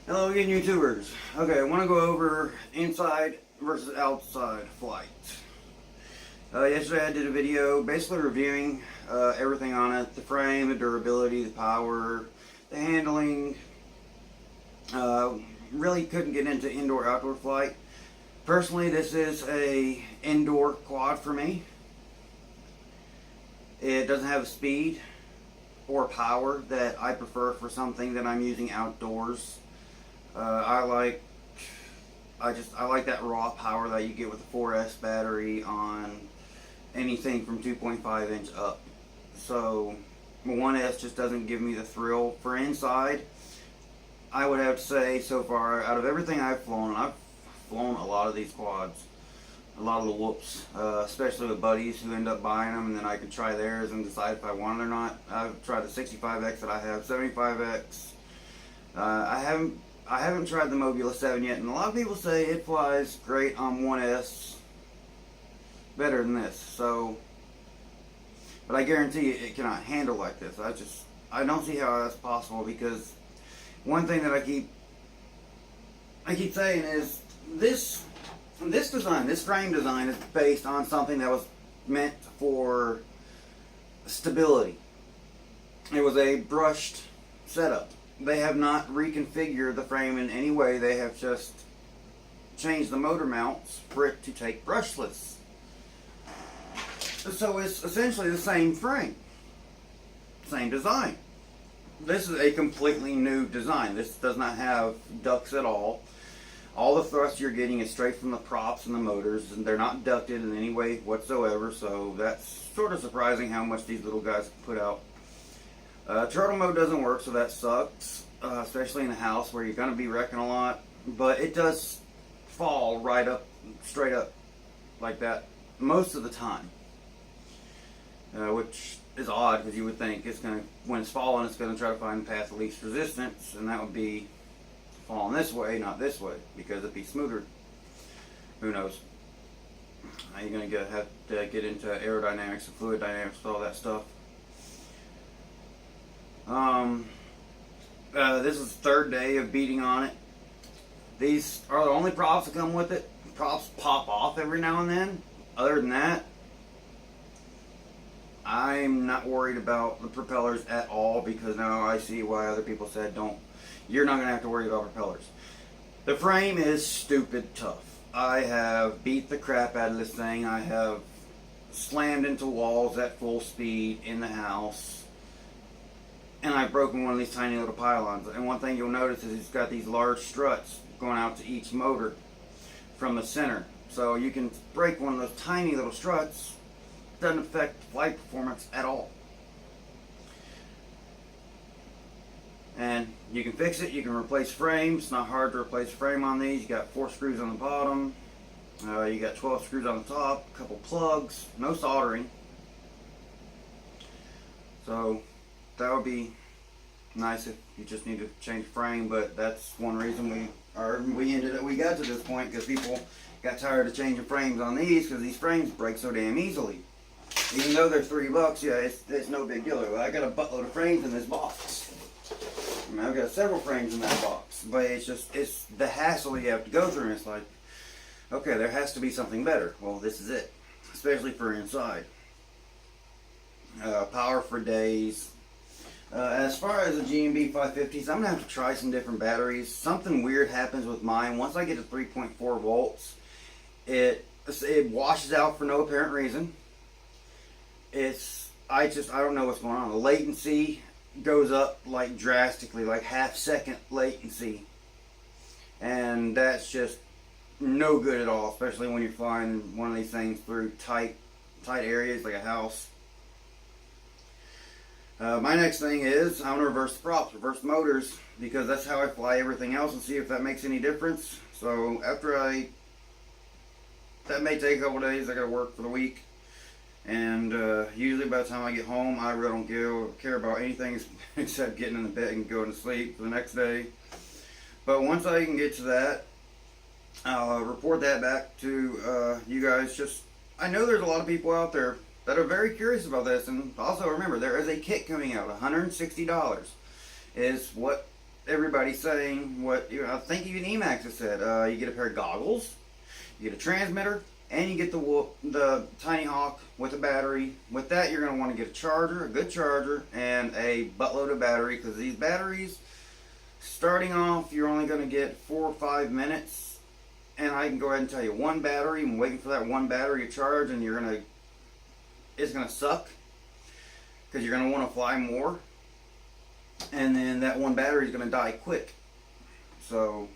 Hello again, YouTubers. Okay, I want to go over inside versus outside flight. Yesterday I did a video basically reviewing everything on it. The frame, the durability, the power, the handling. Really couldn't get into indoor-outdoor flight. Personally, this is a indoor quad for me. It doesn't have speed or power that I prefer for something that I'm using outdoors. I like that raw power that you get with the 4S battery on anything from 2.5 inch up. So 1S just doesn't give me the thrill. For inside, I would have to say so far, out of everything I've flown a lot of these quads, a lot of the whoops, especially with buddies who end up buying them, and then I can try theirs and decide if I want it or not. I've tried the 65X that I have, 75X. I haven't tried the Mobula 7 yet, and a lot of people say it flies great on 1S, better than this. So, but I guarantee you it cannot handle like this. I don't see how that's possible, because one thing that I keep saying is this design, this frame design is based on something that was meant for stability. It was a brushed setup. They have not reconfigured the frame in any way. They have just changed the motor mounts for it to take brushless. So it's essentially the same frame, same design. This is a completely new design. This does not have ducts at all. All the thrust you're getting is straight from the props and the motors, and they're not ducted in any way whatsoever, so that's sort of surprising how much these little guys put out. Turtle mode doesn't work, so that sucks, especially in a house where you're going to be wrecking a lot. But it does fall right up, straight up, like that most of the time, which is odd, because you would think it's going to, when it's falling, it's going to try to find the path of least resistance, and that would be falling this way, not this way, because it'd be smoother. Who knows? You're going to have to get into aerodynamics and fluid dynamics with all that stuff. This is the third day of beating on it. These are the only props that come with it. Props pop off every now and then. Other than that, I'm not worried about the propellers at all, because now I see why other people said you're not going to have to worry about propellers. The frame is stupid tough. I have beat the crap out of this thing. I have slammed into walls at full speed in the house. And I've broken one of these tiny little pylons. And one thing you'll notice is it's got these large struts going out to each motor from the center. So you can break one of those tiny little struts. It doesn't affect flight performance at all. And you can fix it. You can replace frames. It's not hard to replace a frame on these. You got 4 screws on the bottom. You got 12 screws on the top. A couple plugs. No soldering. So that would be nice if you just need to change the frame, but that's one reason we got to this point, because people got tired of changing frames on these, because these frames break so damn easily. Even though they're $3, yeah, it's no big deal. I got a buttload of frames in this box. I mean, I've got several frames in that box, but it's the hassle you have to go through, and it's like, okay, there has to be something better. Well, this is it, especially for inside. Power for days. As far as the GMB 550s, I'm going to have to try some different batteries. Something weird happens with mine. Once I get to 3.4 volts, it washes out for no apparent reason. I don't know what's going on. The latency goes up like drastically, like half-second latency. And that's just no good at all, especially when you're flying one of these things through tight areas like a house. My next thing is I'm going to reverse the props, reverse motors, because that's how I fly everything else, and see if that makes any difference. So that may take a couple days. I got to work for the week, and usually by the time I get home, I really don't care about anything except getting in the bed and going to sleep for the next day. But once I can get to that, I'll report that back to you guys. I know there's a lot of people out there that are very curious about this, and also remember, there is a kit coming out. $160 is what everybody's saying what I think even EMAX has said. You get a pair of goggles, you get a transmitter, and you get the Tiny Hawk with a battery. With that, you're going to want to get a charger, a good charger, and a buttload of battery, because these batteries, starting off, you're only going to get 4 or 5 minutes. And I can go ahead and tell you, one battery, I'm waiting for that one battery to charge, and it's going to suck, because you're going to want to fly more. And then that one battery is going to die quick. So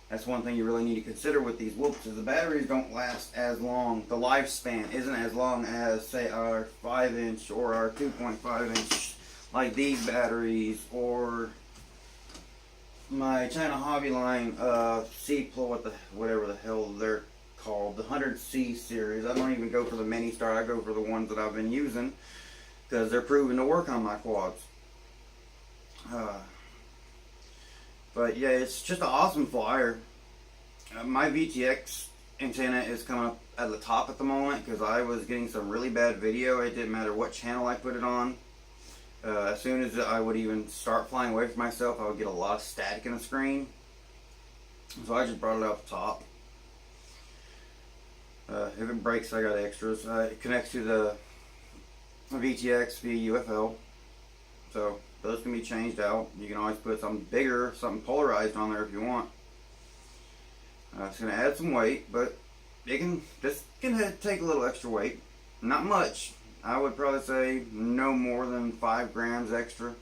that's one thing you really need to consider with these whoops, is the batteries don't last as long. The lifespan isn't as long as, say, our 5-inch or our 2.5-inch, like these batteries, or my China Hobby line whatever the hell they're called, the 100C series. I don't even go for the mini star. I go for the ones that I've been using, because they're proven to work on my quads. But yeah, it's just an awesome flyer. My VTX antenna is coming up at the top at the moment, because I was getting some really bad video. It didn't matter what channel I put it on. As soon as I would even start flying away from myself, I would get a lot of static in the screen. So I just brought it up top. If it breaks, I got extras. It connects to the VTX via UFL. So those can be changed out. You can always put something bigger, something polarized on there if you want. It's going to add some weight, but this can take a little extra weight. Not much. I would probably say no more than 5 grams extra.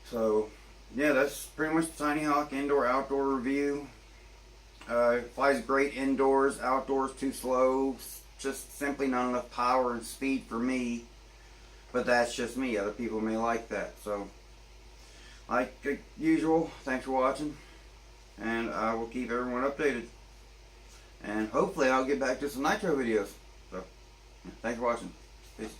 So yeah, that's pretty much the Tiny Hawk indoor-outdoor review. It flies great indoors, outdoors too slow. Just simply not enough power and speed for me. But that's just me. Other people may like that. So, like usual, thanks for watching. And I will keep everyone updated. And hopefully I'll get back to some nitro videos. So, thanks for watching. Peace.